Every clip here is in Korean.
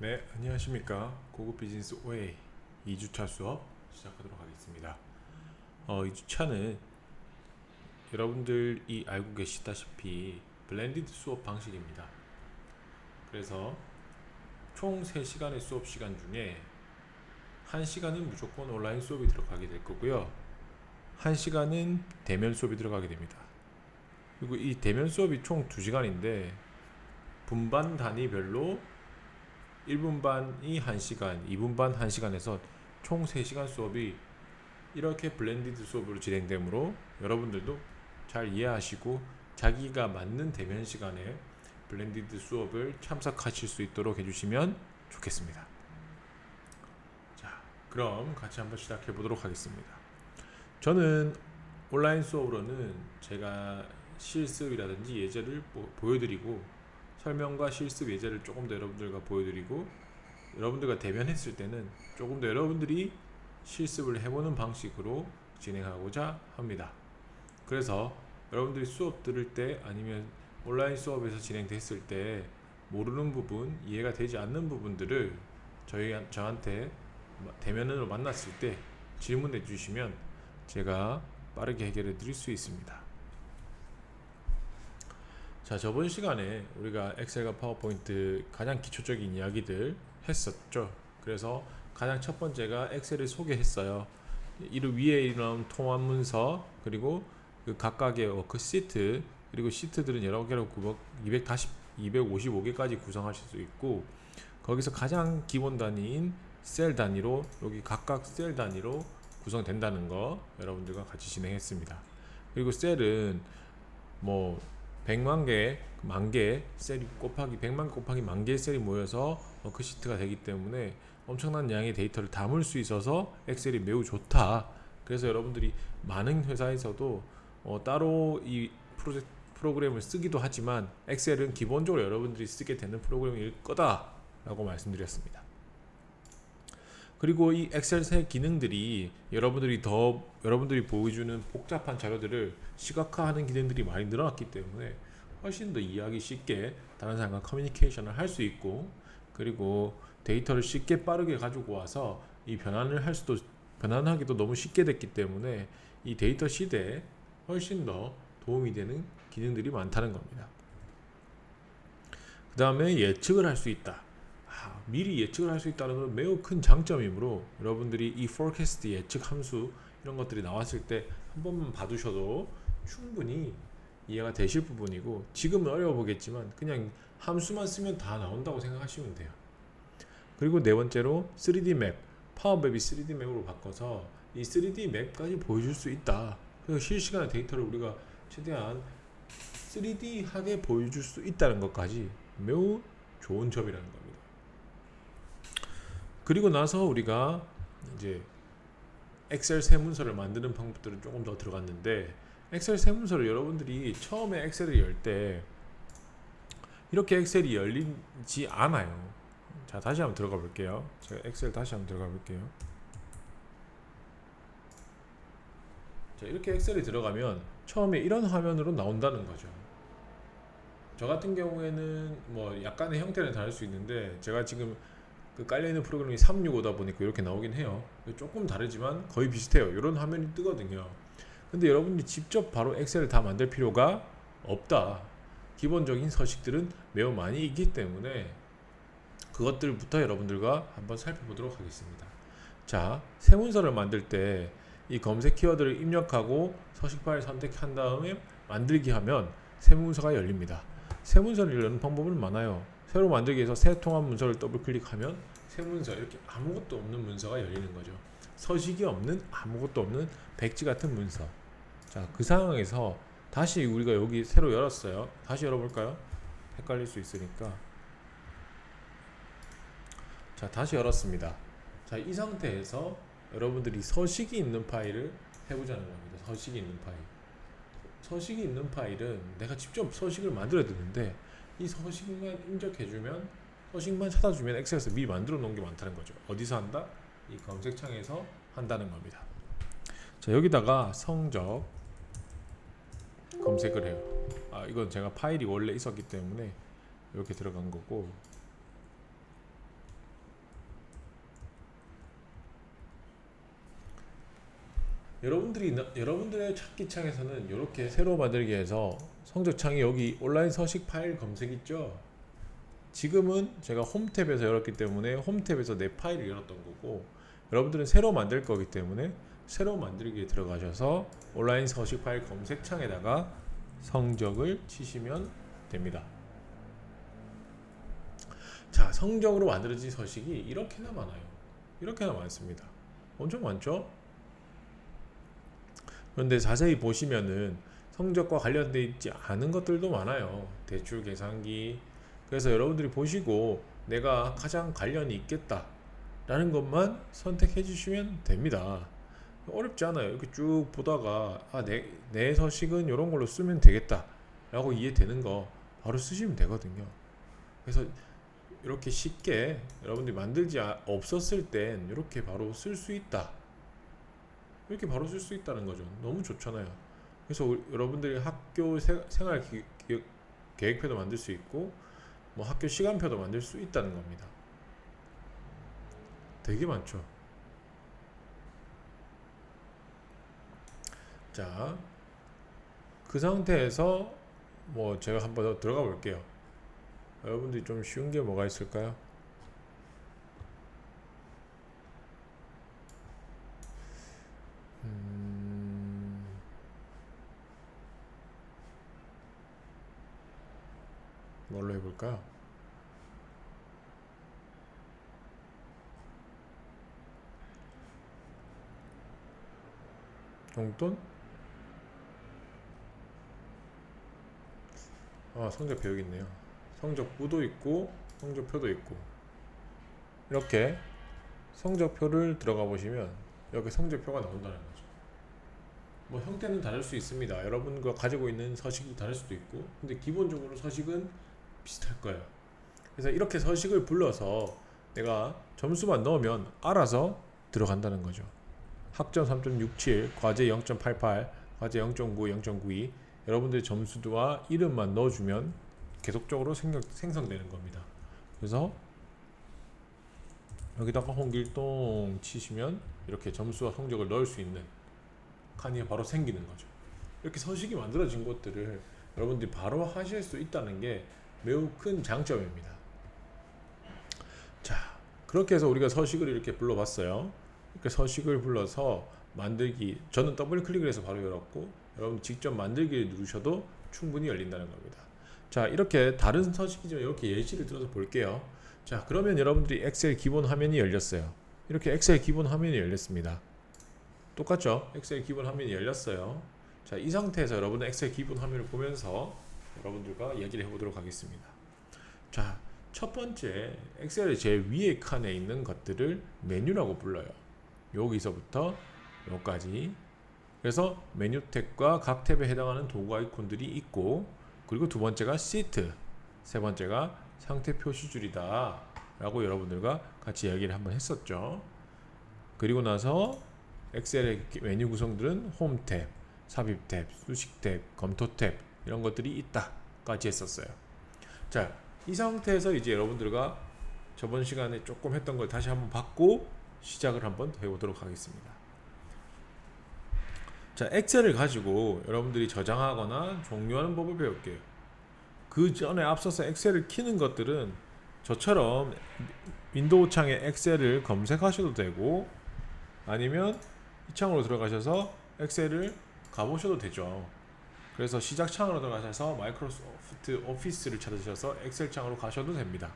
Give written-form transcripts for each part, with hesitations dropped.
네, 안녕하십니까. 고급 비즈니스 웨이 2주차 수업 시작하도록 하겠습니다. 2주차는 여러분들이 알고 계시다시피 블렌디드 수업 방식입니다. 그래서 총 3시간의 수업 시간 중에 1시간은 무조건 온라인 수업이 들어가게 될 거고요. 1시간은 대면 수업이 들어가게 됩니다. 그리고 이 대면 수업이 총 2시간인데 분반 단위별로 1분 반이 1시간, 2분 반 1시간에서 총 3시간 수업이 이렇게 블렌디드 수업으로 진행되므로 여러분들도 잘 이해하시고 자기가 맞는 대면 시간에 블렌디드 수업을 참석하실 수 있도록 해주시면 좋겠습니다. 자, 그럼 같이 한번 시작해 보도록 하겠습니다. 저는 온라인 수업으로는 제가 실습이라든지 예제를 보여드리고 설명과 실습 예제를 조금 더 여러분들과 보여드리고 여러분들과 대면했을 때는 조금 더 여러분들이 실습을 해보는 방식으로 진행하고자 합니다. 그래서 여러분들이 수업 들을 때 아니면 온라인 수업에서 진행됐을 때 모르는 부분, 이해가 되지 않는 부분들을 저한테 대면으로 만났을 때 질문해 주시면 제가 빠르게 해결해 드릴 수 있습니다. 자, 저번 시간에 우리가 엑셀과 파워포인트 가장 기초적인 이야기들 했었죠. 그래서 가장 첫 번째가 엑셀을 소개했어요. 이를 위에 이런 통합 문서, 그리고 그 각각의 워크시트, 그리고 시트들은 여러 개로 255개까지 구성하실 수 있고, 거기서 가장 기본 단위인 셀 단위로 여기 각각 셀 단위로 구성된다는 거 여러분들과 같이 진행했습니다. 그리고 셀은 뭐 100만 개, 만 개 셀이 곱하기 100만 개 곱하기 만 개의 셀이 모여서 워크시트가 되기 때문에 엄청난 양의 데이터를 담을 수 있어서 엑셀이 매우 좋다. 그래서 여러분들이 많은 회사에서도 따로 이 프로그램을 쓰기도 하지만 엑셀은 기본적으로 여러분들이 쓰게 되는 프로그램일 거다라고 말씀드렸습니다. 그리고 이 엑셀 새 기능들이 여러분들이 보여주는 복잡한 자료들을 시각화하는 기능들이 많이 늘어났기 때문에 훨씬 더 이해하기 쉽게 다른 사람과 커뮤니케이션을 할 수 있고, 그리고 데이터를 쉽게 빠르게 가지고 와서 이 변환하기도 너무 쉽게 됐기 때문에 이 데이터 시대에 훨씬 더 도움이 되는 기능들이 많다는 겁니다. 그 다음에 예측을 할 수 있다. 미리 예측을 할 수 있다는 건 매우 큰 장점이므로 여러분들이 이 forecast 예측 함수 이런 것들이 나왔을 때 한 번만 봐두셔도 충분히 이해가 되실 부분이고, 지금은 어려워 보겠지만 그냥 함수만 쓰면 다 나온다고 생각하시면 돼요. 그리고 네 번째로 3D 맵, 파워맵이 3D 맵으로 바꿔서 이 3D 맵까지 보여줄 수 있다. 그래서 실시간의 데이터를 우리가 최대한 3D하게 보여줄 수 있다는 것까지 매우 좋은 점이라는 겁니다. 그리고 나서 우리가 이제 엑셀 세문서를 만드는 방법들은 조금 더 들어갔는데, 엑셀 세문서를 여러분들이 처음에 엑셀을 열 때 이렇게 엑셀이 열리지 않아요. 자, 다시 한번 들어가 볼게요. 제가 엑셀 다시 한번 들어가 볼게요. 자, 이렇게 엑셀이 들어가면 처음에 이런 화면으로 나온다는 거죠. 저 같은 경우에는 뭐 약간의 형태는 다를 수 있는데 제가 지금 그 깔려있는 프로그램이 365다 보니까 이렇게 나오긴 해요. 조금 다르지만 거의 비슷해요. 이런 화면이 뜨거든요. 근데 여러분이 직접 바로 엑셀을 다 만들 필요가 없다. 기본적인 서식들은 매우 많이 있기 때문에 그것들부터 여러분들과 한번 살펴보도록 하겠습니다. 자, 세문서를 만들 때 이 검색 키워드를 입력하고 서식 파일 선택한 다음에 만들기 하면 세문서가 열립니다. 세문서를 여는 방법은 많아요. 새로 만들기 위해서 새 통합 문서를 더블 클릭하면 새 문서, 이렇게 아무것도 없는 문서가 열리는 거죠. 서식이 없는, 아무것도 없는 백지 같은 문서. 자, 그 상황에서 다시 우리가 여기 새로 열었어요. 다시 열어볼까요? 헷갈릴 수 있으니까. 자, 다시 열었습니다. 자, 이 상태에서 여러분들이 서식이 있는 파일을 해보자는 겁니다. 서식이 있는 파일. 서식이 있는 파일은 내가 직접 서식을 만들어야 되는데 이 서식만 입력해주면, 서식만 찾아주면 엑셀에서 미리 만들어 놓은 게 많다는 거죠. 어디서 한다? 이 검색창에서 한다는 겁니다. 자, 여기다가 성적 검색을 해요. 이건 제가 파일이 원래 있었기 때문에 이렇게 들어간 거고, 여러분들의 찾기 창에서는 이렇게 새로 만들기에서 성적 창이 여기 온라인 서식 파일 검색 있죠. 지금은 제가 홈 탭에서 열었기 때문에 홈 탭에서 내 파일을 열었던 거고, 여러분들은 새로 만들 거기 때문에 새로 만들기에 들어가셔서 온라인 서식 파일 검색창에다가 성적을 치시면 됩니다. 자, 성적으로 만들어진 서식이 이렇게나 많아요. 이렇게나 많습니다. 엄청 많죠? 그런데 자세히 보시면은 성적과 관련되어 있지 않은 것들도 많아요. 대출 계산기. 그래서 여러분들이 보시고 내가 가장 관련이 있겠다 라는 것만 선택해 주시면 됩니다. 어렵지 않아요. 이렇게 쭉 보다가 내 서식은 이런 걸로 쓰면 되겠다 라고 이해되는 거 바로 쓰시면 되거든요. 그래서 이렇게 쉽게 여러분들이 만들지 없었을 땐 이렇게 바로 쓸 수 있다, 이렇게 바로 쓸 수 있다는 거죠. 너무 좋잖아요. 그래서 여러분들이 학교 생활 계획표도 만들 수 있고 뭐 학교 시간표도 만들 수 있다는 겁니다. 되게 많죠. 자, 그 상태에서 뭐 제가 한번 더 들어가 볼게요. 여러분들이 좀 쉬운 게 뭐가 있을까요? 뭘로 해볼까요? 용돈? 성적표 여기 있네요. 성적부도 있고 성적표도 있고, 이렇게 성적표를 들어가 보시면 여기 성적표가 나온다는 거죠. 뭐 형태는 다를 수 있습니다. 여러분과 가지고 있는 서식이 다를 수도 있고, 근데 기본적으로 서식은 비슷할 거예요. 그래서 이렇게 서식을 불러서 내가 점수만 넣으면 알아서 들어간다는 거죠. 학점 3.67, 과제 0.88, 과제 0.9, 0.92, 여러분들의 점수와 이름만 넣어주면 계속적으로 생성되는 겁니다. 그래서 여기다가 홍길동 치시면 이렇게 점수와 성적을 넣을 수 있는 칸이 바로 생기는 거죠. 이렇게 서식이 만들어진 것들을 여러분들이 바로 하실 수 있다는 게 매우 큰 장점입니다. 자, 그렇게 해서 우리가 서식을 이렇게 불러봤어요. 이렇게 서식을 불러서 만들기, 저는 더블 클릭을 해서 바로 열었고, 여러분 직접 만들기를 누르셔도 충분히 열린다는 겁니다. 자, 이렇게 다른 서식이지만 이렇게 예시를 들어서 볼게요. 자, 그러면 여러분들이 엑셀 기본 화면이 열렸어요. 이렇게 엑셀 기본 화면이 열렸습니다. 똑같죠? 엑셀 기본 화면이 열렸어요. 자, 이 상태에서 여러분은 엑셀 기본 화면을 보면서 여러분들과 얘기를 해보도록 하겠습니다. 자, 첫 번째 엑셀의 제일 위에 칸에 있는 것들을 메뉴라고 불러요. 여기서부터 여기까지. 그래서 메뉴 탭과 각 탭에 해당하는 도구 아이콘들이 있고, 그리고 두 번째가 시트, 세 번째가 상태 표시줄이다 라고 여러분들과 같이 이야기를 한번 했었죠. 그리고 나서 엑셀의 메뉴 구성들은 홈 탭, 삽입 탭, 수식 탭, 검토 탭 이런 것들이 있다까지 했었어요. 자, 이 상태에서 이제 여러분들과 저번 시간에 조금 했던 걸 다시 한번 받고 시작을 한번 해보도록 하겠습니다. 자, 엑셀을 가지고 여러분들이 저장하거나 종료하는 법을 배울게요. 그 전에 앞서서 엑셀을 키는 것들은 저처럼 윈도우 창에 엑셀을 검색하셔도 되고, 아니면 이 창으로 들어가셔서 엑셀을 가보셔도 되죠. 그래서 시작 창으로 들어가셔서 마이크로소프트 오피스를 찾으셔서 엑셀 창으로 가셔도 됩니다.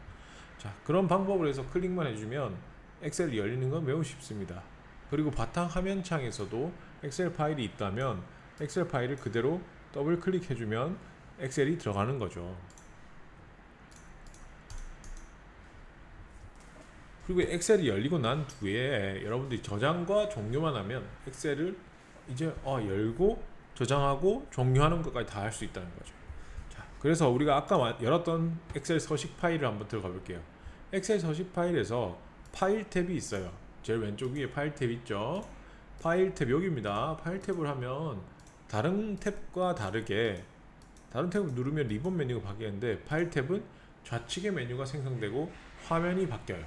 자, 그런 방법을 해서 클릭만 해주면 엑셀이 열리는 건 매우 쉽습니다. 그리고 바탕 화면 창에서도 엑셀 파일이 있다면 엑셀 파일을 그대로 더블 클릭해주면 엑셀이 들어가는 거죠. 그리고 엑셀이 열리고 난 뒤에 여러분들이 저장과 종료만 하면 엑셀을 이제 열고 저장하고 종료하는 것까지 다 할 수 있다는 거죠. 자, 그래서 우리가 아까 열었던 엑셀 서식 파일을 한번 들어가 볼게요. 엑셀 서식 파일에서 파일 탭이 있어요. 제일 왼쪽 위에 파일 탭 있죠. 파일 탭 여기입니다. 파일 탭을 하면 다른 탭과 다르게, 다른 탭을 누르면 리본 메뉴가 바뀌는데 파일 탭은 좌측에 메뉴가 생성되고 화면이 바뀌어요.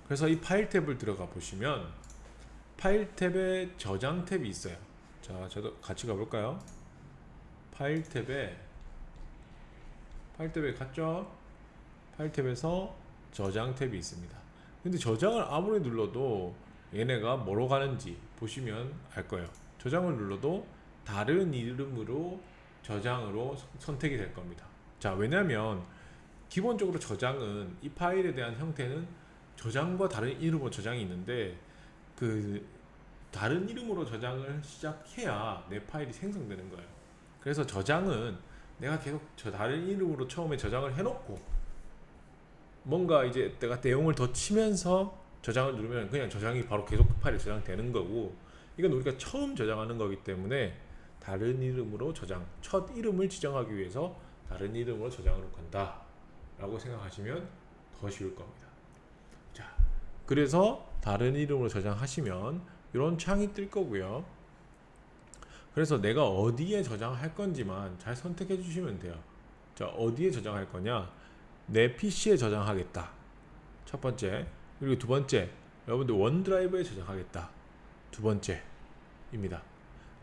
그래서 이 파일 탭을 들어가 보시면 파일 탭에 저장 탭이 있어요. 자, 저도 같이 가볼까요? 파일 탭에 갔죠? 파일 탭에서 저장 탭이 있습니다. 근데 저장을 아무리 눌러도 얘네가 뭐로 가는지 보시면 알 거예요. 저장을 눌러도 다른 이름으로 저장으로 선택이 될 겁니다. 자, 왜냐면 기본적으로 저장은 이 파일에 대한 형태는 저장과 다른 이름으로 저장이 있는데 그 다른 이름으로 저장을 시작해야 내 파일이 생성되는 거예요. 그래서 저장은 내가 계속 저 다른 이름으로 처음에 저장을 해놓고 뭔가 이제 내가 내용을 더 치면서 저장을 누르면 그냥 저장이 바로 계속 파일에 저장되는 거고, 이건 우리가 처음 저장하는 거기 때문에 다른 이름으로 저장, 첫 이름을 지정하기 위해서 다른 이름으로 저장으로 간다 라고 생각하시면 더 쉬울 겁니다. 자, 그래서 다른 이름으로 저장하시면 이런 창이 뜰 거고요. 그래서 내가 어디에 저장할 건지만 잘 선택해 주시면 돼요. 자, 어디에 저장할 거냐? 내 PC에 저장하겠다, 첫 번째. 그리고 두 번째, 여러분들 원드라이브에 저장하겠다, 두 번째입니다.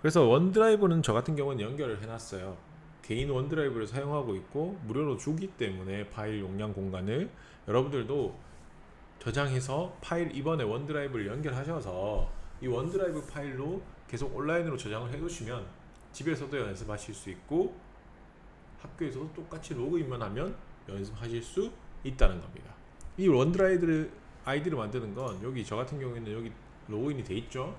그래서 원드라이브는 저 같은 경우는 연결을 해놨어요. 개인 원드라이브를 사용하고 있고 무료로 주기 때문에 파일 용량 공간을 여러분들도 저장해서 파일 이번에 원드라이브를 연결하셔서 이 원드라이브 파일로 계속 온라인으로 저장을 해두시면 집에서도 연습하실 수 있고 학교에서도 똑같이 로그인만 하면 연습하실 수 있다는 겁니다. 이 원드라이브 아이디를 만드는 건 여기 저 같은 경우에는 여기 로그인이 돼 있죠.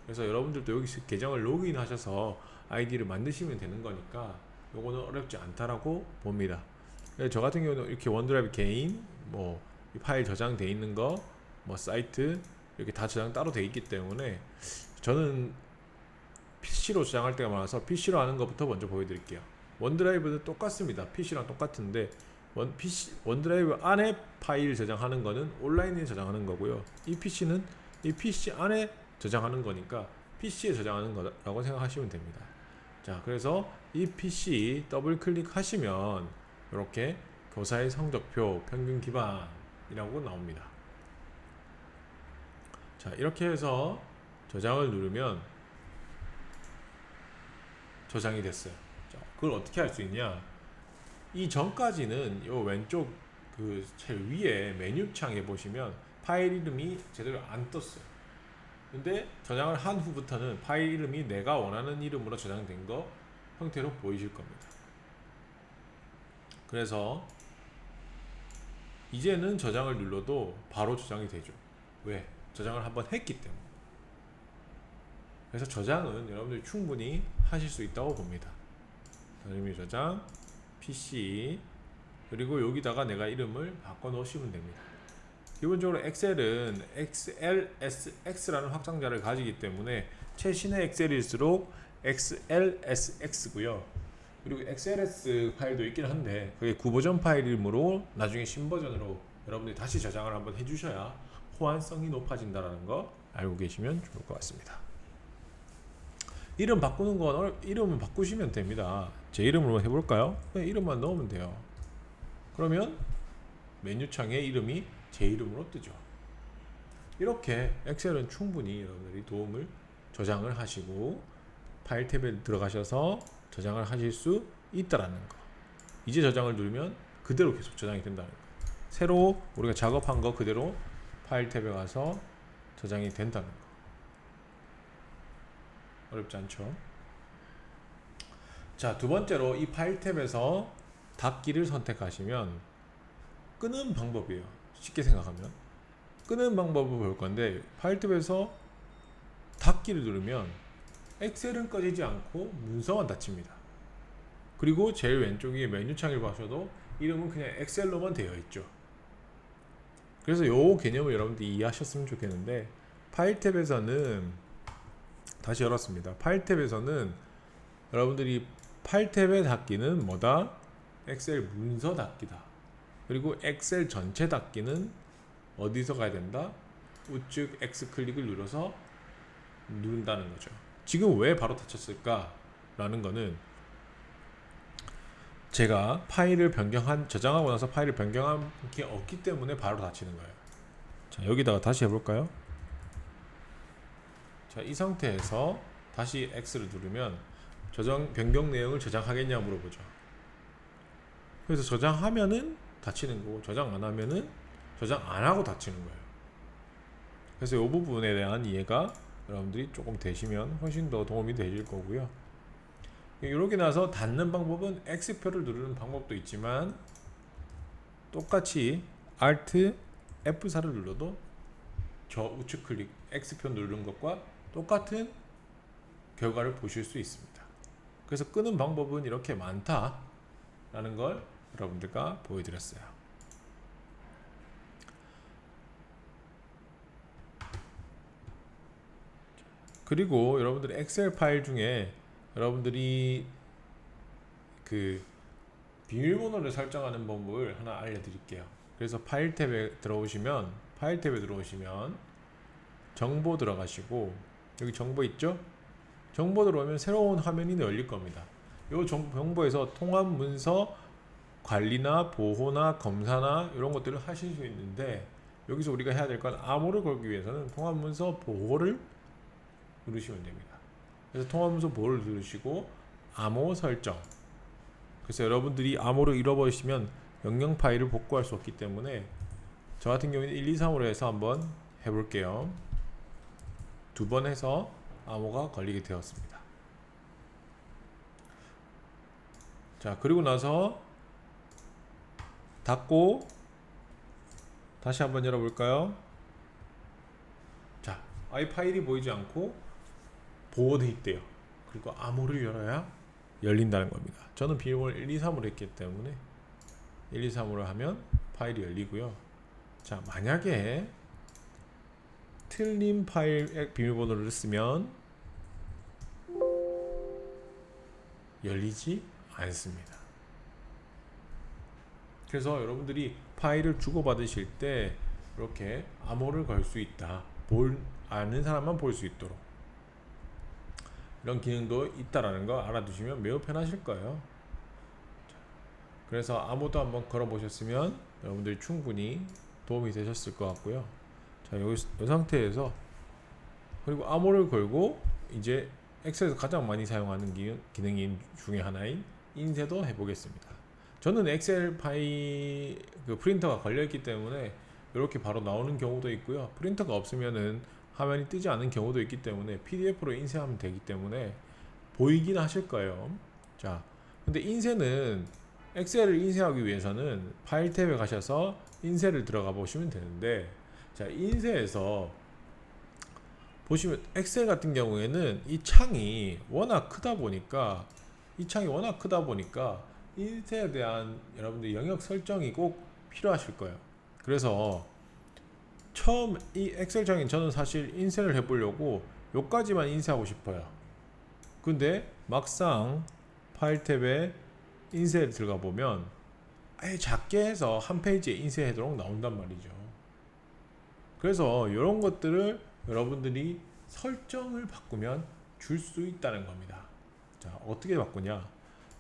그래서 여러분들도 여기 계정을 로그인 하셔서 아이디를 만드시면 되는 거니까 요거는 어렵지 않다라고 봅니다. 저 같은 경우는 이렇게 원드라이브 개인 뭐 파일 저장돼 있는 거 뭐 사이트 이렇게 다 저장 따로 돼 있기 때문에 저는 PC로 저장할 때가 많아서 PC로 하는 것부터 먼저 보여드릴게요. 원드라이브는 똑같습니다. PC랑 똑같은데 원드라이브 안에 파일 저장하는 거는 온라인에 저장하는 거고요. 이 PC는 이 PC 안에 저장하는 거니까 PC에 저장하는 거라고 생각하시면 됩니다. 자, 그래서 이 PC 더블 클릭하시면 이렇게 교사의 성적표 평균 기반이라고 나옵니다. 자, 이렇게 해서 저장을 누르면 저장이 됐어요. 자, 그걸 어떻게 할 수 있냐? 이 전까지는 요 왼쪽 그 제일 위에 메뉴 창에 보시면 파일 이름이 제대로 안 떴어요. 근데 저장을 한 후부터는 파일 이름이 내가 원하는 이름으로 저장된 거 형태로 보이실 겁니다. 그래서 이제는 저장을 눌러도 바로 저장이 되죠. 왜? 저장을 한번 했기 때문에. 그래서 저장은 여러분들이 충분히 하실 수 있다고 봅니다. 이름이 저장, PC, 그리고 여기다가 내가 이름을 바꿔 놓으시면 됩니다. 기본적으로 엑셀은 XLSX라는 확장자를 가지기 때문에 최신의 엑셀일수록 XLSX고요. 그리고 XLS 파일도 있긴 한데 그게 9버전 파일이므로 나중에 신버전으로 여러분들이 다시 저장을 한번 해주셔야 호환성이 높아진다는 거 알고 계시면 좋을 것 같습니다. 이름 바꾸는 건 이름은 바꾸시면 됩니다. 제 이름으로 해볼까요? 그냥 이름만 넣으면 돼요. 그러면 메뉴창에 이름이 제 이름으로 뜨죠. 이렇게 엑셀은 충분히 여러분들이 도움을 저장을 하시고 파일 탭에 들어가셔서 저장을 하실 수 있다라는 거. 이제 저장을 누르면 그대로 계속 저장이 된다는 거. 새로 우리가 작업한 거 그대로 파일 탭에 가서 저장이 된다는 거. 어렵지 않죠? 자, 두 번째로 이 파일 탭에서 닫기를 선택하시면 끄는 방법이에요. 쉽게 생각하면 끄는 방법을 볼 건데 파일 탭에서 닫기를 누르면 엑셀은 꺼지지 않고 문서만 닫힙니다. 그리고 제일 왼쪽에 메뉴창을 보셔도 이름은 그냥 엑셀로만 되어 있죠. 그래서 요 개념을 여러분들이 이해하셨으면 좋겠는데 파일 탭에서는 다시 열었습니다. 파일 탭에서는 여러분들이 파일 탭의 닫기는 뭐다? 엑셀 문서 닫기다. 그리고 엑셀 전체 닫기는 어디서 가야 된다? 우측 X 클릭을 눌러서 누른다는 거죠. 지금 왜 바로 닫혔을까? 라는 거는 제가 파일을 저장하고 나서 파일을 변경한 게 없기 때문에 바로 닫히는 거예요. 자, 여기다가 다시 해볼까요? 자, 이 상태에서 다시 X를 누르면 변경 내용을 저장하겠냐 물어보죠. 그래서 저장하면은 닫히는 거고, 저장 안 하면은 저장 안 하고 닫히는 거예요. 그래서 이 부분에 대한 이해가 여러분들이 조금 되시면 훨씬 더 도움이 되실 거고요. 이렇게 나서 닫는 방법은 X표를 누르는 방법도 있지만, 똑같이 Alt F4를 눌러도 저 우측 클릭 X표 누르는 것과 똑같은 결과를 보실 수 있습니다. 그래서 끄는 방법은 이렇게 많다라는 걸 여러분들과 보여드렸어요. 그리고 여러분들이 엑셀 파일 중에 여러분들이 그 비밀번호를 설정하는 방법을 하나 알려드릴게요. 그래서 파일 탭에 들어오시면 정보 들어가시고, 여기 정보 있죠? 정보 들어오면 새로운 화면이 열릴 겁니다. 이 정보에서 통합 문서 관리나 보호나 검사나 이런 것들을 하실 수 있는데, 여기서 우리가 해야 될 건 암호를 걸기 위해서는 통합 문서 보호를 누르시면 됩니다. 그래서 통합 문서 보호를 누르시고 암호 설정. 그래서 여러분들이 암호를 잃어버리시면 명령 파일을 복구할 수 없기 때문에, 저 같은 경우에는 1, 2, 3으로 해서 한번 해볼게요. 2번 해서 암호가 걸리게 되었습니다. 자, 그리고 나서 닫고 다시 한번 열어볼까요? 자, 아예 파일이 보이지 않고 보호되어 있대요. 그리고 암호를 열어야 열린다는 겁니다. 저는 비밀번호를 1, 2, 3으로 했기 때문에 1, 2, 3으로 하면 파일이 열리고요. 자, 만약에 틀린 파일 비밀번호를 쓰면 열리지 않습니다. 그래서 여러분들이 파일을 주고받으실 때 이렇게 암호를 걸 수 있다, 아는 사람만 볼 수 있도록 이런 기능도 있다라는 거 알아두시면 매우 편하실 거예요. 그래서 암호도 한번 걸어 보셨으면 여러분들이 충분히 도움이 되셨을 것 같고요. 자, 이 상태에서, 그리고 암호를 걸고 이제 엑셀에서 가장 많이 사용하는 기능 중에 하나인 인쇄도 해보겠습니다. 저는 엑셀 파일 프린터가 걸려있기 때문에 이렇게 바로 나오는 경우도 있고요. 프린터가 없으면은 화면이 뜨지 않은 경우도 있기 때문에 PDF로 인쇄하면 되기 때문에 보이긴 하실 거예요. 자, 근데 인쇄는 엑셀을 인쇄하기 위해서는 파일 탭에 가셔서 인쇄를 들어가 보시면 되는데, 자, 인쇄에서 보시면 엑셀 같은 경우에는 이 창이 워낙 크다 보니까 인쇄에 대한 여러분들 영역 설정이 꼭 필요하실 거예요. 그래서 처음 이 엑셀 창에 저는 사실 인쇄를 해보려고 요까지만 인쇄하고 싶어요. 근데 막상 파일 탭에 인쇄를 들어가 보면 아예 작게 해서 한 페이지에 인쇄하도록 나온단 말이죠. 그래서 이런 것들을 여러분들이 설정을 바꾸면 줄 수 있다는 겁니다. 자, 어떻게 바꾸냐?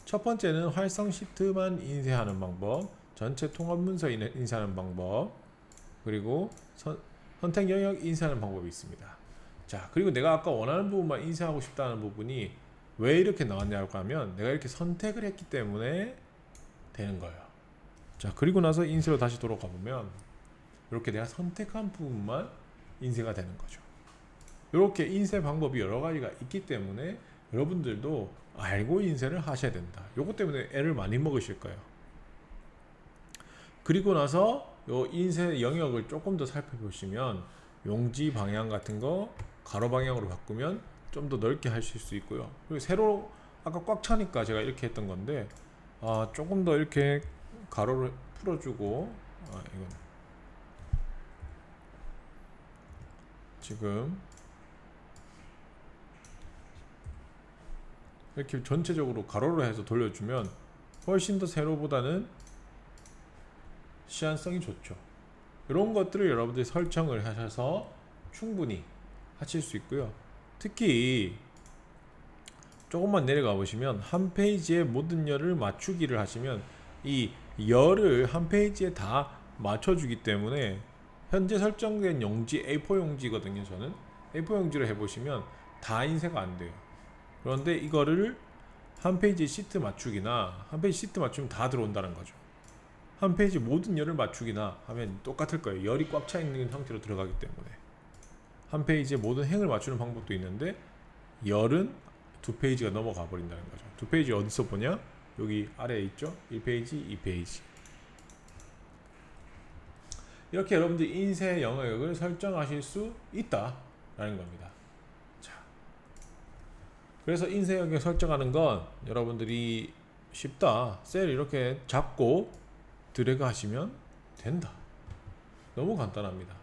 첫 번째는 활성 시트만 인쇄하는 방법, 전체 통합 문서 인쇄하는 방법, 그리고 선택 영역 인쇄하는 방법이 있습니다. 자, 그리고 내가 아까 원하는 부분만 인쇄하고 싶다는 부분이 왜 이렇게 나왔냐고 하면 내가 이렇게 선택을 했기 때문에 되는 거예요. 자, 그리고 나서 인쇄로 다시 돌아가 보면 이렇게 내가 선택한 부분만 인쇄가 되는 거죠. 이렇게 인쇄 방법이 여러 가지가 있기 때문에 여러분들도 알고 인쇄를 하셔야 된다. 요것 때문에 애를 많이 먹으실 거예요. 그리고 나서 요 인쇄 영역을 조금 더 살펴보시면 용지 방향 같은 거 가로 방향으로 바꾸면 좀 더 넓게 하실 수 있고요. 그리고 세로 아까 꽉 차니까 제가 이렇게 했던 건데, 조금 더 이렇게 가로를 풀어주고, 이건 지금 이렇게 전체적으로 가로로 해서 돌려주면 훨씬 더 세로보다는 시안성이 좋죠. 이런 것들을 여러분들이 설정을 하셔서 충분히 하실 수 있고요. 특히 조금만 내려가 보시면 한 페이지에 모든 열을 맞추기를 하시면 이 열을 한 페이지에 다 맞춰주기 때문에 현재 설정된 용지 A4 용지거든요. 저는 A4 용지로 해보시면 다 인쇄가 안 돼요. 그런데 이거를 한 페이지 시트 맞추기나 한 페이지 시트 맞추면 다 들어온다는 거죠. 한 페이지 모든 열을 맞추기나 하면 똑같을 거예요. 열이 꽉 차 있는 형태로 들어가기 때문에. 한 페이지에 모든 행을 맞추는 방법도 있는데 열은 두 페이지가 넘어가 버린다는 거죠. 두 페이지 어디서 보냐? 여기 아래에 있죠. 1페이지, 2페이지. 이렇게 여러분들 인쇄 영역을 설정하실 수 있다라는 겁니다. 자, 그래서 인쇄 영역 설정하는 건 여러분들이 쉽다. 셀 이렇게 잡고 드래그 하시면 된다. 너무 간단합니다.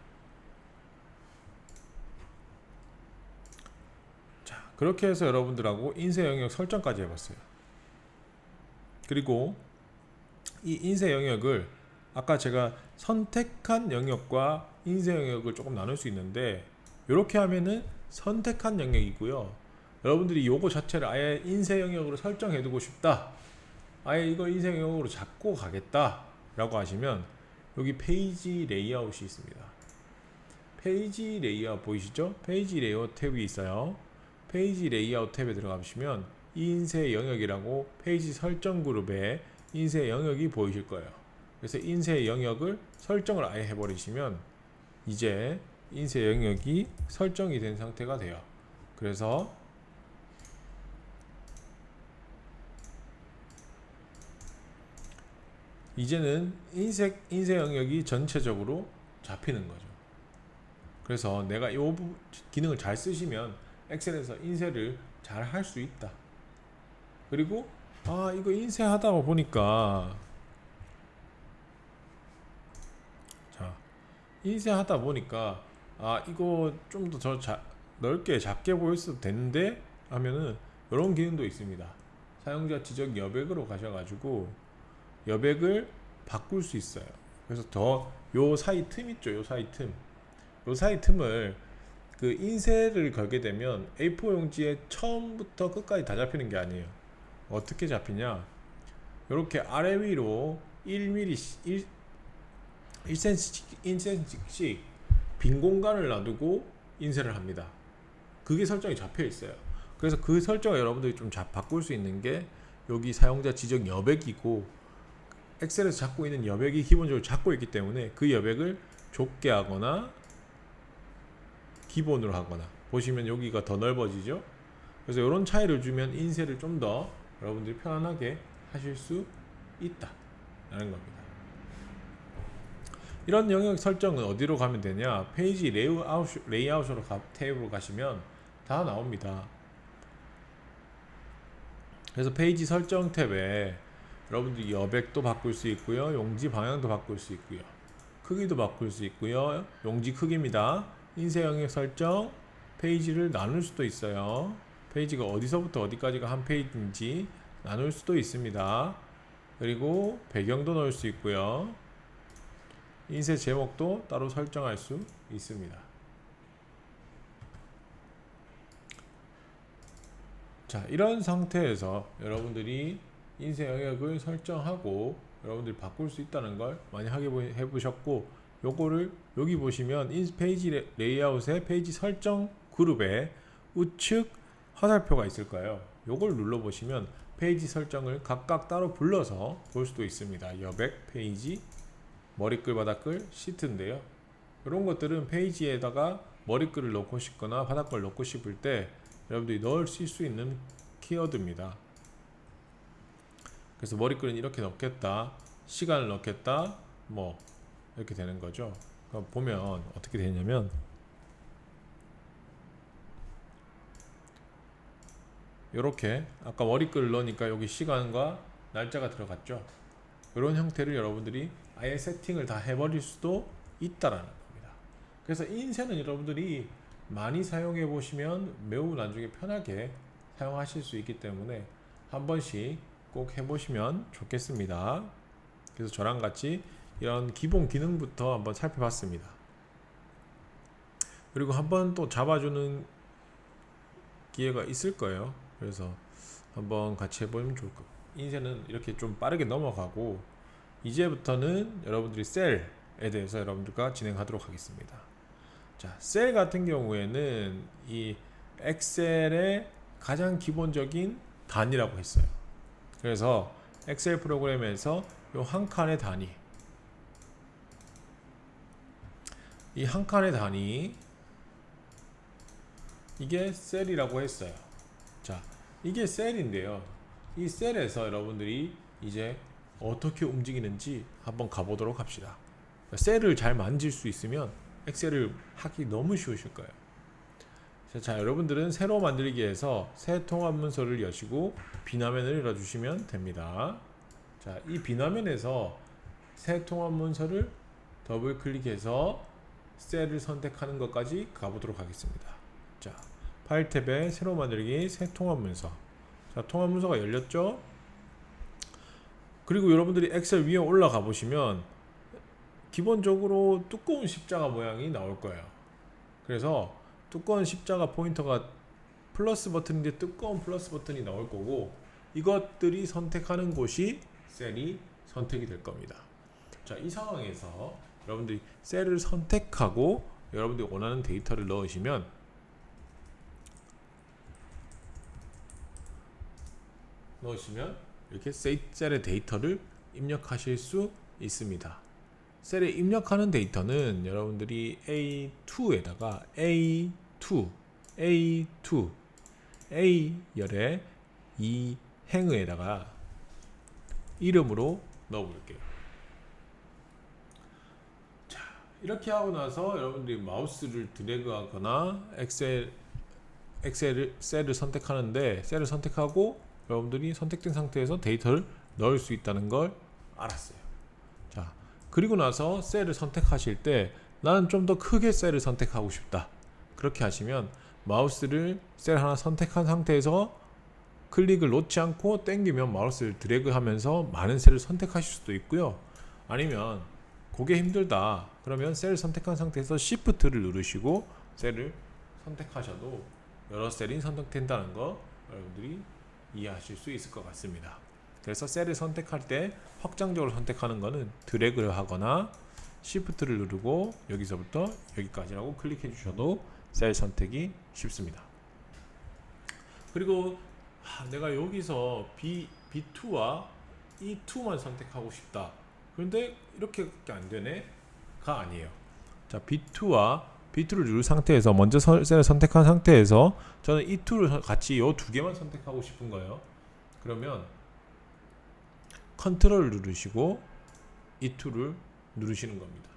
자, 그렇게 해서 여러분들하고 인쇄 영역 설정까지 해봤어요. 그리고 이 인쇄 영역을 아까 제가 선택한 영역과 인쇄 영역을 조금 나눌 수 있는데 이렇게 하면은 선택한 영역이고요. 여러분들이 요거 자체를 아예 인쇄 영역으로 설정해 두고 싶다. 아예 이거 인쇄 영역으로 잡고 가겠다 라고 하시면 여기 페이지 레이아웃이 있습니다. 페이지 레이아웃 보이시죠? 페이지 레이아웃 탭이 있어요. 페이지 레이아웃 탭에 들어가 보시면 인쇄 영역이라고 페이지 설정 그룹에 인쇄 영역이 보이실 거예요. 그래서 인쇄 영역을 설정을 아예 해버리시면 이제 인쇄 영역이 설정이 된 상태가 돼요. 그래서 이제는 인쇄 영역이 전체적으로 잡히는 거죠. 그래서 내가 이 기능을 잘 쓰시면 엑셀에서 인쇄를 잘 할 수 있다. 그리고 이거 인쇄하다 보니까 인쇄하다 보니까 이거 좀 더 넓게 작게 보였어도 되는데 하면은 이런 기능도 있습니다. 사용자 지적 여백으로 가셔가지고 여백을 바꿀 수 있어요. 그래서 요 사이 틈 있죠. 요 사이 틈을 그 인쇄를 걸게 되면 A4 용지에 처음부터 끝까지 다 잡히는 게 아니에요. 어떻게 잡히냐? 이렇게 아래 위로 1cm씩 빈 공간을 놔두고 인쇄를 합니다. 그게 설정이 잡혀 있어요. 그래서 그 설정을 여러분들이 좀 바꿀 수 있는 게 여기 사용자 지적 여백이고 엑셀에서 잡고 있는 여백이 기본적으로 잡고 있기 때문에 그 여백을 좁게 하거나 기본으로 하거나 보시면 여기가 더 넓어지죠. 그래서 이런 차이를 주면 인쇄를 좀 더 여러분들이 편안하게 하실 수 있다 라는 겁니다. 이런 영역 설정은 어디로 가면 되냐? 페이지 레이아웃으로 탭으로 가시면 다 나옵니다. 그래서 페이지 설정 탭에 여러분들이 여백도 바꿀 수 있고요, 용지 방향도 바꿀 수 있고요, 크기도 바꿀 수 있고요. 용지 크기입니다. 인쇄 영역 설정, 페이지를 나눌 수도 있어요. 페이지가 어디서부터 어디까지가 한 페이지인지 나눌 수도 있습니다. 그리고 배경도 넣을 수 있고요. 인쇄 제목도 따로 설정할 수 있습니다. 자, 이런 상태에서 여러분들이 인쇄 영역을 설정하고 여러분들이 바꿀 수 있다는 걸 많이 해보셨고, 요거를 여기 보시면 페이지 레이아웃의 페이지 설정 그룹에 우측 화살표가 있을 거예요. 요걸 눌러 보시면 페이지 설정을 각각 따로 불러서 볼 수도 있습니다. 여백, 페이지, 머리글, 바닥글, 시트인데요. 이런 것들은 페이지에다가 머리글을 넣고 싶거나 바닥글을 넣고 싶을 때 여러분들이 넣을 수 있는 키워드입니다. 그래서 머리글은 이렇게 넣겠다, 시간을 넣겠다, 뭐 이렇게 되는 거죠. 그럼 보면 어떻게 되냐면 이렇게 아까 머리글을 넣으니까 여기 시간과 날짜가 들어갔죠. 이런 형태를 여러분들이 아예 세팅을 다 해버릴 수도 있다라는 겁니다. 그래서 인쇄는 여러분들이 많이 사용해 보시면 매우 나중에 편하게 사용하실 수 있기 때문에 한 번씩 꼭 해보시면 좋겠습니다. 그래서 저랑 같이 이런 기본 기능부터 한번 살펴봤습니다. 그리고 한번 또 잡아주는 기회가 있을 거예요. 그래서 한번 같이 해보면 좋을 것 같아요. 인쇄는 이렇게 좀 빠르게 넘어가고 이제부터는 여러분들이 셀에 대해서 여러분들과 진행하도록 하겠습니다. 자, 셀 같은 경우에는 이 엑셀의 가장 기본적인 단위라고 했어요. 그래서 엑셀 프로그램에서 이 한 칸의 단위, 이 한 칸의 단위, 이게 셀이라고 했어요. 자, 이게 셀인데요. 이 셀에서 여러분들이 이제 어떻게 움직이는지 한번 가보도록 합시다. 셀을 잘 만질 수 있으면 엑셀을 하기 너무 쉬우실 거예요. 자, 여러분들은 새로 만들기에서 새 통합 문서를 여시고 비나면을 열어주시면 됩니다. 자, 이 비나면에서 새 통합 문서를 더블 클릭해서 셀을 선택하는 것까지 가보도록 하겠습니다. 자, 파일 탭에 새로 만들기 새 통합 문서. 자, 통합 문서가 열렸죠? 그리고 여러분들이 엑셀 위에 올라가 보시면 기본적으로 두꺼운 십자가 모양이 나올 거예요. 그래서 두꺼운 십자가 포인터가 플러스 버튼인데 두꺼운 플러스 버튼이 나올 거고, 이것들이 선택하는 곳이 셀이 선택이 될 겁니다. 자, 이 상황에서 여러분들이 셀을 선택하고 여러분들이 원하는 데이터를 넣으시면 이렇게 셀의 데이터를 입력하실 수 있습니다. 셀에 입력하는 데이터는 여러분들이 A2에다가 A열의 이 행의에다가 이름으로 넣어볼게요. 자, 이렇게 하고 나서 여러분들이 마우스를 드래그하거나 셀을 선택하는데, 셀을 선택하고 여러분들이 선택된 상태에서 데이터를 넣을 수 있다는 걸 알았어요. 자, 그리고 나서 셀을 선택하실 때 나는 좀 더 크게 셀을 선택하고 싶다. 그렇게 하시면 마우스를 셀 하나 선택한 상태에서 클릭을 놓지 않고 당기면 마우스를 드래그하면서 많은 셀을 선택하실 수도 있고요. 아니면 그게 힘들다 그러면 셀을 선택한 상태에서 Shift를 누르시고 셀을 선택하셔도 여러 셀이 선택된다는 거 여러분들이 이해하실 수 있을 것 같습니다. 그래서 셀을 선택할 때 확장적으로 선택하는 거는 드래그를 하거나 Shift를 누르고 여기서부터 여기까지라고 클릭해 주셔도 셀 선택이 쉽습니다. 그리고 내가 여기서 B2와 E2만 선택하고 싶다. 그런데 이렇게밖에 안 되네? 가 아니에요. 자, B2를 누른 상태에서 먼저 셀을 선택한 상태에서 저는 E2를 같이 이 두 개만 선택하고 싶은 거예요. 그러면 컨트롤을 누르시고 E2를 누르시는 겁니다.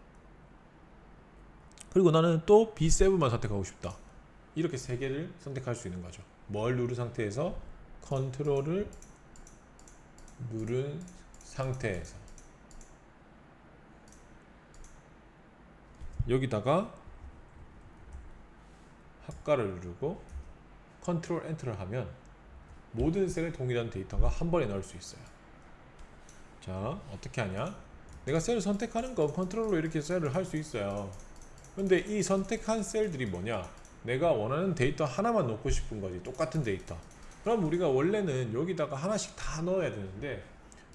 그리고 나는 또 B7만 선택하고 싶다. 이렇게 세 개를 선택할 수 있는 거죠. 뭘 누른 상태에서 컨트롤을 누른 상태에서 여기다가 합가를 누르고 컨트롤 엔터를 하면 모든 셀에 동일한 데이터가 한 번에 나올 수 있어요. 자, 어떻게 하냐? 내가 셀을 선택하는 건 컨트롤로 이렇게 셀을 할 수 있어요. 근데 이 선택한 셀들이 뭐냐? 내가 원하는 데이터 하나만 넣고 싶은 거지. 똑같은 데이터. 그럼 우리가 원래는 여기다가 하나씩 다 넣어야 되는데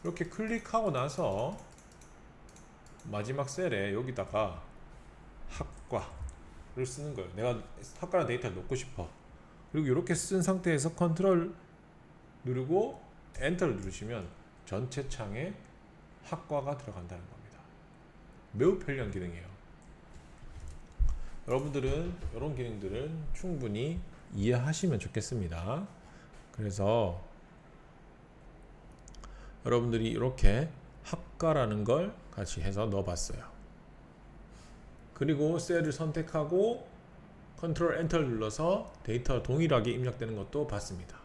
이렇게 클릭하고 나서 마지막 셀에 여기다가 학과를 쓰는 거예요. 내가 학과라는 데이터를 넣고 싶어. 그리고 이렇게 쓴 상태에서 컨트롤 누르고 엔터를 누르시면 전체 창에 학과가 들어간다는 겁니다. 매우 편리한 기능이에요. 여러분들은 이런 기능들은 충분히 이해하시면 좋겠습니다. 그래서 여러분들이 이렇게 학과라는 걸 같이 해서 넣어봤어요. 그리고 셀을 선택하고 컨트롤 엔터를 눌러서 데이터가 동일하게 입력되는 것도 봤습니다.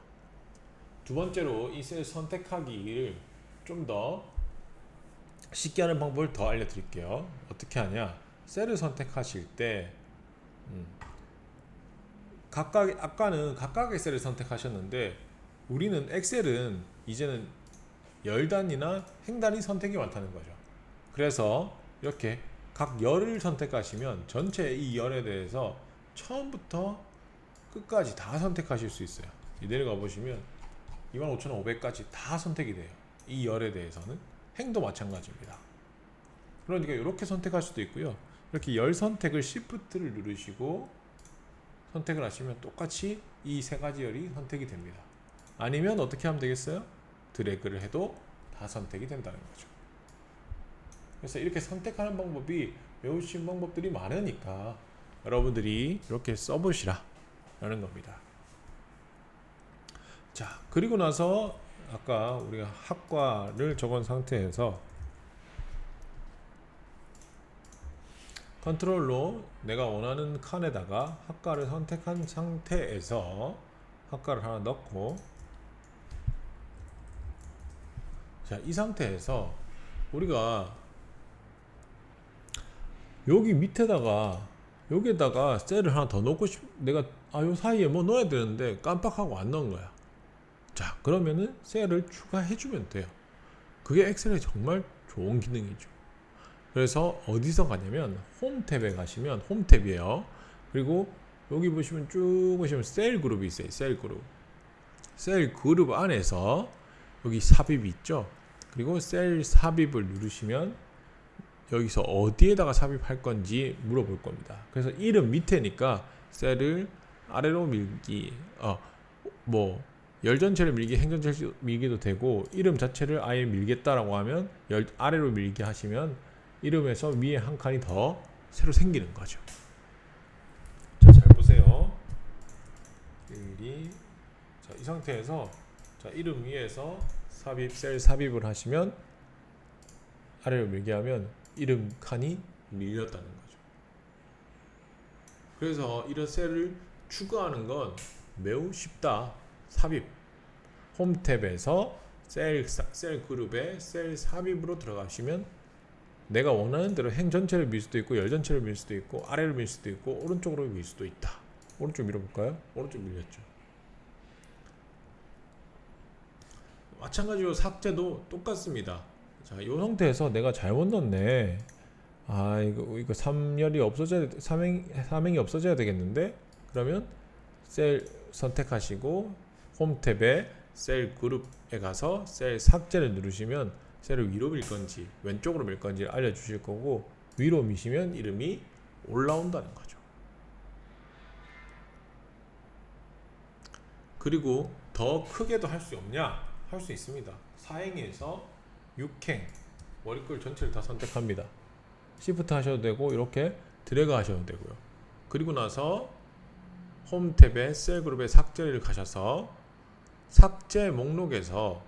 두 번째로 이 셀 선택하기를 좀 더 쉽게 하는 방법을 더 알려드릴게요. 어떻게 하냐? 셀을 선택하실 때 아까는 각각의 셀을 선택하셨는데 우리는 엑셀은 이제는 열단이나 행단이 선택이 많다는 거죠. 그래서 이렇게 각 열을 선택하시면 전체 이 열에 대해서 처음부터 끝까지 다 선택하실 수 있어요. 내려가 보시면 25,500까지 다 선택이 돼요. 이 열에 대해서는 행도 마찬가지입니다. 그러니까 이렇게 선택할 수도 있고요. 이렇게 열 선택을 Shift를 누르시고 선택을 하시면 똑같이 이 세 가지 열이 선택이 됩니다. 아니면 어떻게 하면 되겠어요? 드래그를 해도 다 선택이 된다는 거죠. 그래서 이렇게 선택하는 방법이 매우 쉬운 방법들이 많으니까 여러분들이 이렇게 써보시라 라는 겁니다. 자, 그리고 나서 아까 우리가 학과를 적은 상태에서 컨트롤로 내가 원하는 칸에다가 학과를 선택한 상태에서 학과를 하나 넣고, 자, 이 상태에서 우리가 여기 밑에다가 여기에다가 셀을 하나 더 넣고 내가 요 사이에 뭐 넣어야 되는데 깜빡하고 안 넣은 거야. 자, 그러면은 셀을 추가해 주면 돼요. 그게 엑셀의 정말 좋은 기능이죠. 그래서 어디서 가냐면 홈 탭에 가시면, 홈 탭이에요. 그리고 여기 보시면 쭉 보시면 셀 그룹이 있어요. 셀 그룹. 셀 그룹 안에서 여기 삽입이 있죠. 그리고 셀 삽입을 누르시면 여기서 어디에다가 삽입할 건지 물어볼 겁니다. 그래서 이름 밑에니까 셀을 아래로 밀기, 뭐 열 전체를 밀기, 행 전체를 밀기도 되고, 이름 자체를 아예 밀겠다라고 하면 아래로 밀기 하시면 이름에서 위에 한 칸이 더 새로 생기는 거죠. 자, 잘 보세요. 자, 이 상태에서 자, 이름 위에서 삽입, 셀 삽입을 하시면 아래로 밀게 하면 이름 칸이 밀렸다는 거죠. 그래서 이런 셀을 추가하는 건 매우 쉽다. 삽입. 홈 탭에서 셀 그룹에 셀 삽입으로 들어가시면 내가 원하는 대로 행 전체를 밀 수도 있고, 열 전체를 밀 수도 있고, 아래로 밀 수도 있고, 오른쪽으로 밀 수도 있다. 오른쪽 밀어볼까요? 오른쪽 밀렸죠. 마찬가지로 삭제도 똑같습니다. 자, 이 상태에서 내가 잘못 넣었네. 이거 3열이 없어져야, 3행이 없어져야 되겠는데? 그러면 셀 선택하시고 홈 탭에 셀 그룹에 가서 셀 삭제를 누르시면 셀을 위로 밀 건지 왼쪽으로 밀 건지 알려주실 거고, 위로 미시면 이름이 올라온다는 거죠. 그리고 더 크게도 할 수 없냐? 할 수 있습니다. 4행에서 6행 머리글 전체를 다 선택합니다. 시프트 하셔도 되고 이렇게 드래그 하셔도 되고요. 그리고 나서 홈 탭에 셀 그룹에 삭제를 가셔서 삭제 목록에서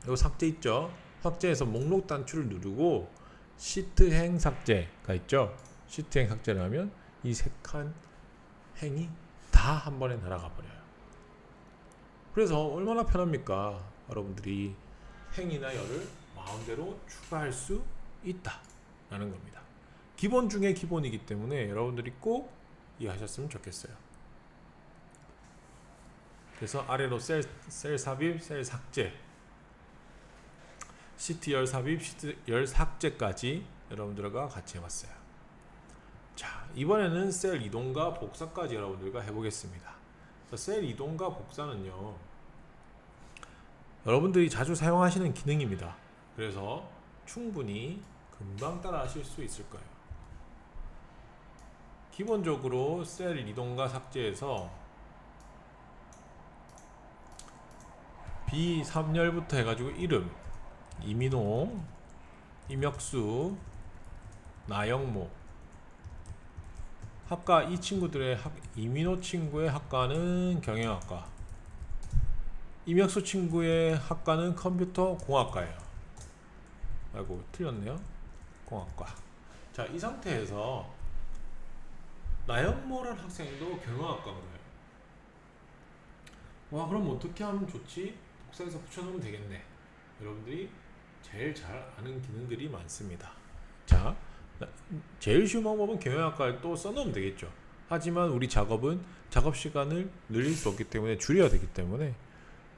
요 삭제 있죠? 삭제에서 목록 단추를 누르고 시트 행 삭제가 있죠? 시트 행 삭제를 하면 이 세 칸 행이 다 한 번에 날아가 버려요. 그래서 얼마나 편합니까? 여러분들이 행이나 열을 마음대로 추가할 수 있다 라는 겁니다. 기본 중에 기본이기 때문에 여러분들이 꼭 이해하셨으면 좋겠어요. 그래서 아래로 셀 삽입, 셀 삭제, 시트 열 삽입, 시트 열 삭제까지 여러분들과 같이 해봤어요. 자, 이번에는 셀 이동과 복사까지 여러분들과 해보겠습니다. 셀 이동과 복사는요, 여러분들이 자주 사용하시는 기능입니다. 그래서 충분히 금방 따라 하실 수 있을 거예요. 기본적으로 셀 이동과 삭제에서 B3열부터 해가지고 이름, 이민호, 임혁수, 나영모, 학과 이 친구들의 이민호 친구의 학과는 경영학과, 임혁수 친구의 학과는 컴퓨터공학과예요. 아이고 틀렸네요. 공학과. 자, 이 상태에서 나영모란 학생도 경영학과인 거예요. 와, 그럼 어떻게 하면 좋지? 복사해서 붙여놓으면 되겠네. 여러분들이 제일 잘 아는 기능들이 많습니다. 자, 제일 쉬운 방법은 경영학과를 또 써놓으면 되겠죠. 하지만 우리 작업은 작업 시간을 늘릴 수 없기 때문에 줄여야 되기 때문에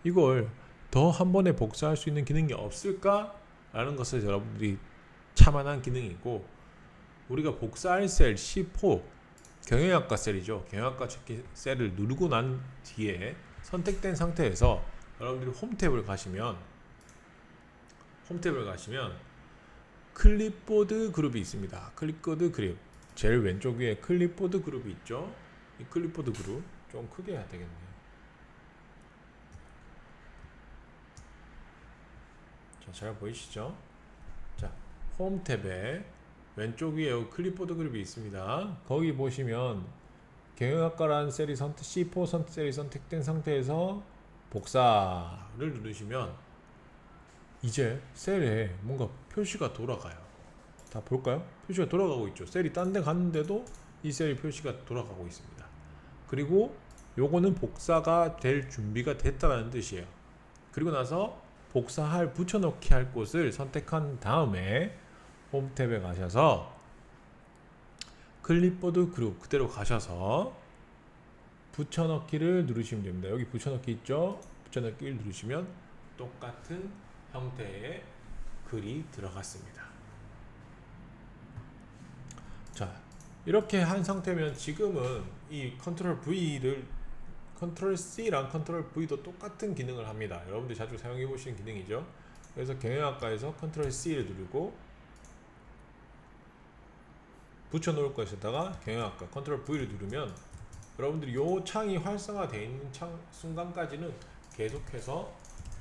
이걸 더 한 번에 복사할 수 있는 기능이 없을까? 라는 것을 여러분들이 참아난 기능이고, 우리가 복사할 셀 C4 경영학과 셀이죠. 경영학과 셀을 누르고 난 뒤에 선택된 상태에서 여러분들이 홈 탭을 가시면 클립보드 그룹이 있습니다. 클립보드 그룹 제일 왼쪽 위에 클립보드 그룹이 있죠. 이 클립보드 그룹 좀 크게 해야 되겠네요. 자, 잘 보이시죠? 자, 홈 탭에 왼쪽 위에 클립보드 그룹이 있습니다. 거기 보시면 경영학과라는 셀이 C4 셀이 선택된 상태에서 복사를 누르시면 이제 셀에 뭔가 표시가 돌아가요. 다 볼까요? 표시가 돌아가고 있죠. 셀이 딴 데 갔는데도 이 셀이 표시가 돌아가고 있습니다. 그리고 요거는 복사가 될 준비가 됐다는 뜻이에요. 그리고 나서 복사할 붙여넣기 할 곳을 선택한 다음에 홈 탭에 가셔서 클립보드 그룹 그대로 가셔서 붙여넣기를 누르시면 됩니다. 여기 붙여넣기 있죠? 붙여넣기를 누르시면 똑같은 형태의 글이 들어갔습니다. 자, 이렇게 한 상태면 지금은 이 컨트롤 컨트롤 C랑 컨트롤 V도 똑같은 기능을 합니다. 여러분들이 자주 사용해 보시는 기능이죠. 그래서 경영학과에서 컨트롤 C를 누르고 붙여놓을 것에다가 경영학과 컨트롤 V를 누르면 여러분들이 이 창이 활성화되어 있는 순간까지는 계속해서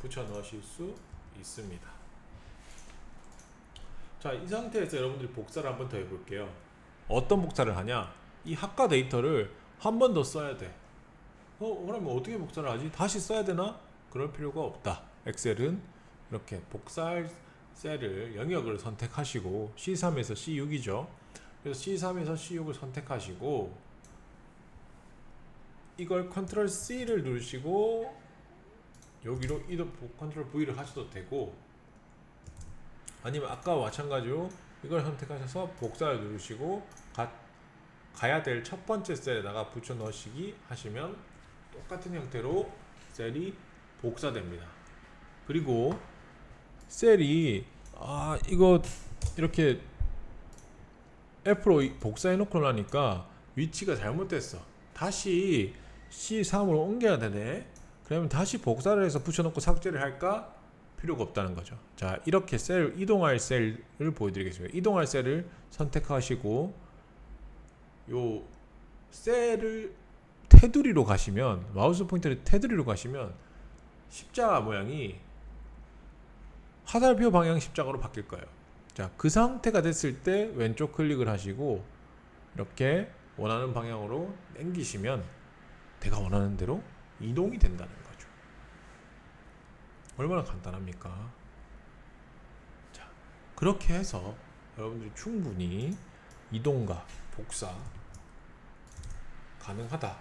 붙여넣으실 수 있습니다. 자, 이 상태에서 여러분들이 복사를 한번 더 해볼게요. 어떤 복사를 하냐? 이 학과 데이터를 한 번 더 써야 돼. 그러면 어떻게 복사를 하지? 다시 써야 되나? 그럴 필요가 없다. 엑셀은 이렇게 복사할 셀을 영역을 선택하시고 C3에서 C6이죠. 그래서 C3에서 C6을 선택하시고 이걸 컨트롤 C를 누르시고 여기로 컨트롤 V를 하셔도 되고 아니면 아까와 마찬가지로 이걸 선택하셔서 복사를 누르시고 가야 될 첫 번째 셀에다가 붙여 넣으시기 하시면 똑같은 형태로 셀이 복사됩니다. 그리고 셀이 이거 이렇게 F로 복사해 놓고 나니까 위치가 잘못됐어. 다시 C3으로 옮겨야 되네. 그러면 다시 복사를 해서 붙여놓고 삭제를 할까? 필요가 없다는 거죠. 자, 이렇게 이동할 셀을 보여드리겠습니다. 이동할 셀을 선택하시고 요 셀을 테두리로 가시면 마우스 포인터를 테두리로 가시면 십자가 모양이 화살표 방향 십자가로 바뀔 거예요. 자, 그 상태가 됐을 때 왼쪽 클릭을 하시고 이렇게 원하는 방향으로 당기시면 내가 원하는 대로 이동이 된다는 거죠. 얼마나 간단합니까? 자, 그렇게 해서 여러분들이 충분히 이동과 복사 가능하다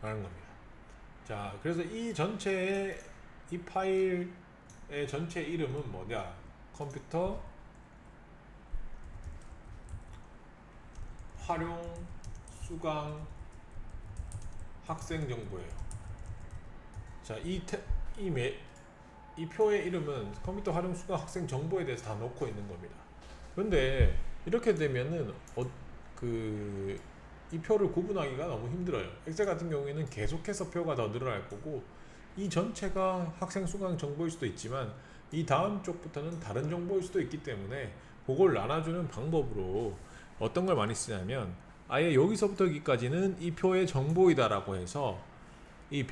라는 겁니다. 자, 그래서 이 전체의 이 파일의 전체 이름은 뭐냐? 컴퓨터 활용 수강 학생 정보예요. 자, 이 표의 이름은 컴퓨터 활용 수강 학생 정보에 대해서 다 넣고 있는 겁니다. 그런데 이렇게 되면은 이 표를 구분하기가 너무 힘들어요. 엑셀 같은 경우에는 계속해서 표가 더 늘어날 거고 이 전체가 학생 수강 정보일 수도 있지만 이 다음 쪽부터는 다른 정보일 수도 있기 때문에 그걸 나눠주는 방법으로 어떤 걸 많이 쓰냐면 아예 여기서부터 여기까지는 이 표의 정보이다라고 해서 이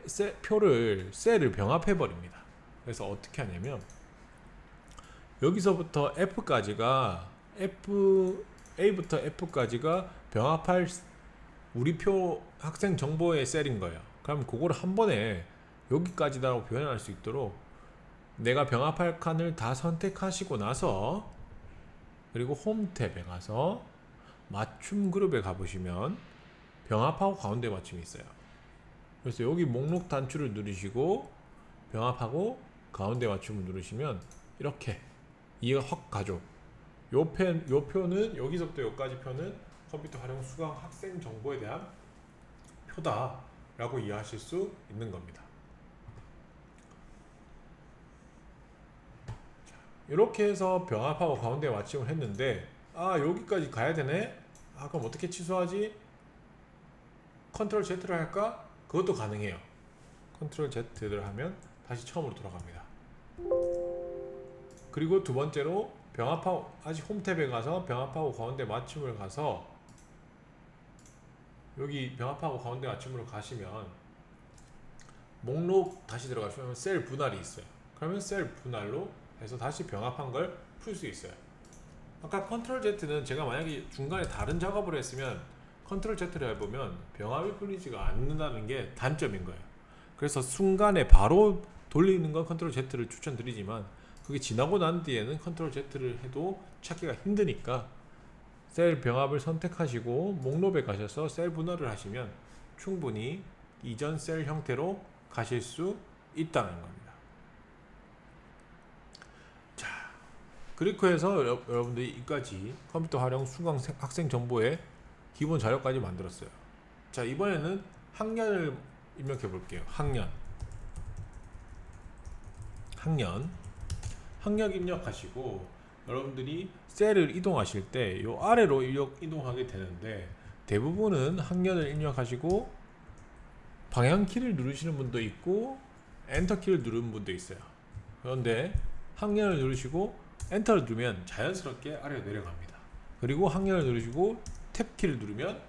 셀을 병합해 버립니다. 그래서 어떻게 하냐면 여기서부터 A부터 F까지가 병합할 우리 표 학생 정보의 셀인 거예요. 그럼 그걸 한 번에 여기까지다라고 표현할 수 있도록 내가 병합할 칸을 다 선택하시고 나서 그리고 홈 탭에 가서 맞춤 그룹에 가보시면 병합하고 가운데 맞춤이 있어요. 그래서 여기 목록 단추를 누르시고 병합하고 가운데 맞춤을 누르시면 이렇게 이해가 확 가죠. 요 표는 여기서부터 여기까지 표는 컴퓨터 활용 수강 학생 정보에 대한 표다 라고 이해하실 수 있는 겁니다. 자, 이렇게 해서 병합하고 가운데 맞춤을 했는데 여기까지 가야 되네? 그럼 어떻게 취소하지? 컨트롤 Z를 할까? 그것도 가능해요. 컨트롤 Z를 하면 다시 처음으로 돌아갑니다. 그리고 두 번째로 병합하고 아직 홈 탭에 가서 병합하고 가운데 맞춤을 가서 여기 병합하고 가운데 맞춤으로 가시면 목록 다시 들어가시면 셀 분할이 있어요. 그러면 셀 분할로 해서 다시 병합한 걸 풀 수 있어요. 아까 컨트롤 Z는 제가 만약에 중간에 다른 작업을 했으면 컨트롤 Z를 해보면 병합이 풀리지가 않는다는 게 단점인 거예요. 그래서 순간에 바로 돌리는 건 컨트롤 Z를 추천드리지만 그게 지나고 난 뒤에는 컨트롤 Z를 해도 찾기가 힘드니까 셀 병합을 선택하시고 목록에 가셔서 셀 분할을 하시면 충분히 이전 셀 형태로 가실 수 있다는 겁니다. 자, 그렇게 해서 여러분들이 이까지 컴퓨터 활용 수강 학생 정보의 기본 자료까지 만들었어요. 자, 이번에는 학년을 입력해 볼게요. 학년 입력하시고 여러분들이 셀을 이동하실 때 요 아래로 이동하게 되는데 대부분은 학년을 입력하시고 방향키를 누르시는 분도 있고 엔터키를 누르는 분도 있어요. 그런데 학년을 누르시고 엔터를 누르면 자연스럽게 아래로 내려갑니다. 그리고 학년을 누르시고 탭키를 누르면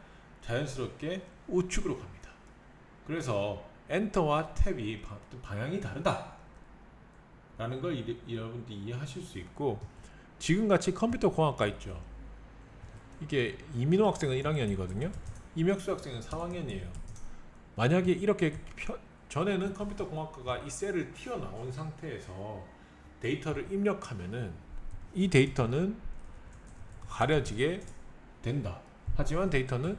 자연스럽게 우측으로 갑니다. 그래서 엔터와 탭이 방향이 다르다 라는 걸 여러분들이 이해하실 수 있고, 지금같이 컴퓨터 공학과 있죠. 이게 이민호 학생은 1학년이거든요. 이명수 학생은 3학년이에요. 만약에 이렇게 전에는 컴퓨터 공학과가 이 셀을 튀어나온 상태에서 데이터를 입력하면은 이 데이터는 가려지게 된다. 하지만 데이터는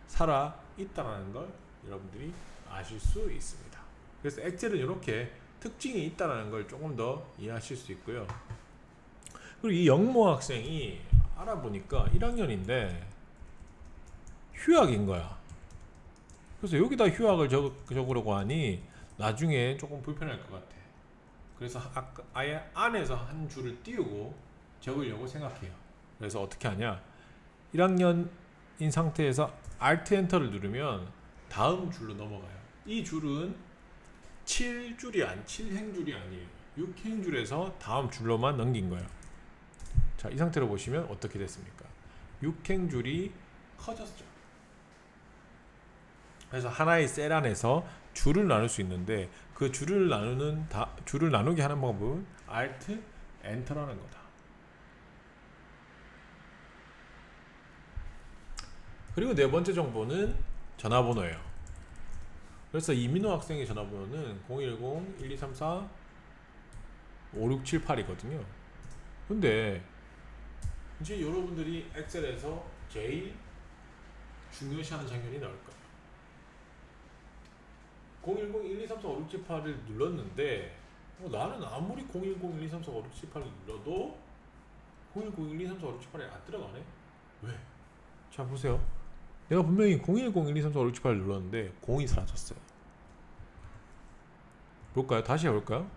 살아 있다는 걸 여러분들이 아실 수 있습니다. 그래서 엑셀은 이렇게 특징이 있다는 걸 조금 더 이해하실 수 있고요. 그리고 이 영모 학생이 알아보니까 1학년인데 휴학인 거야. 그래서 여기다 휴학을 적으려고 하니 나중에 조금 불편할 것 같아. 그래서 아예 안에서 한 줄을 띄우고 적으려고 생각해요. 그래서 어떻게 하냐, 1학년인 상태에서 Alt 엔터를 누르면 다음 줄로 넘어가요. 이 줄은 7행줄이 아니에요. 6행줄에서 다음 줄로만 넘긴 거예요. 자, 이 상태로 보시면 어떻게 됐습니까? 6행줄이 커졌죠. 그래서 하나의 셀 안에서 줄을 나눌 수 있는데 그 줄을 나누게 하는 방법은 Alt 엔터라는 거다. 그리고 네 번째 정보는 전화번호예요. 그래서 이민호 학생의 전화번호는 010-1234-5678이거든요. 근데 이제 여러분들이 엑셀에서 제일 중요시하는 장면이 나올 거예요. 010-1234-5678을 눌렀는데 나는 아무리 010-1234-5678을 눌러도 010-1234-5678이 안 들어가네? 왜? 자, 보세요. 내가 분명히 010-1234-5678을 눌렀는데 0이 사라졌어요. 볼까요? 다시 해볼까요?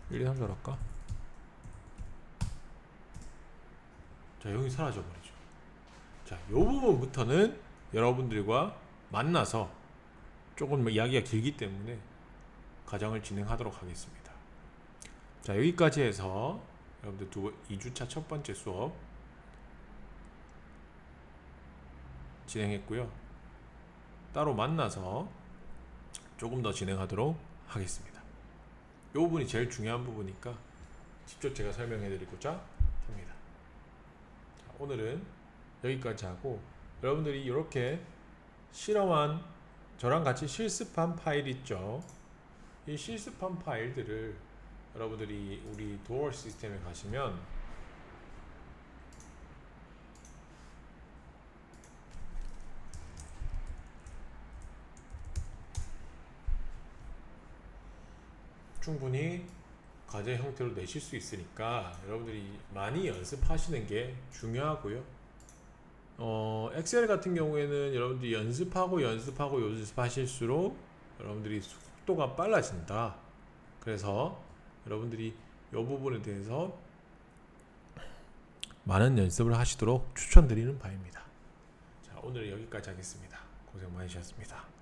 1234 할까? 자, 0이 사라져 버리죠. 자, 이 부분부터는 여러분들과 만나서 조금 이야기가 길기 때문에 과정을 진행하도록 하겠습니다. 자, 여기까지 해서 여러분들 2주차 첫 번째 수업 진행했고요. 따로 만나서 조금 더 진행하도록 하겠습니다. 이 부분이 제일 중요한 부분이니까 직접 제가 설명해 드리고자 합니다. 자, 오늘은 여기까지 하고, 여러분들이 이렇게 실험한 저랑 같이 실습한 파일 있죠. 이 실습한 파일들을 여러분들이 우리 도어 시스템에 가시면 충분히 과제 형태로 내실 수 있으니까 여러분들이 많이 연습하시는 게 중요하고요. 엑셀 같은 경우에는 여러분들이 연습하실수록 여러분들이 속도가 빨라진다. 그래서 여러분들이 이 부분에 대해서 많은 연습을 하시도록 추천드리는 바입니다. 자, 오늘 여기까지 하겠습니다. 고생 많으셨습니다.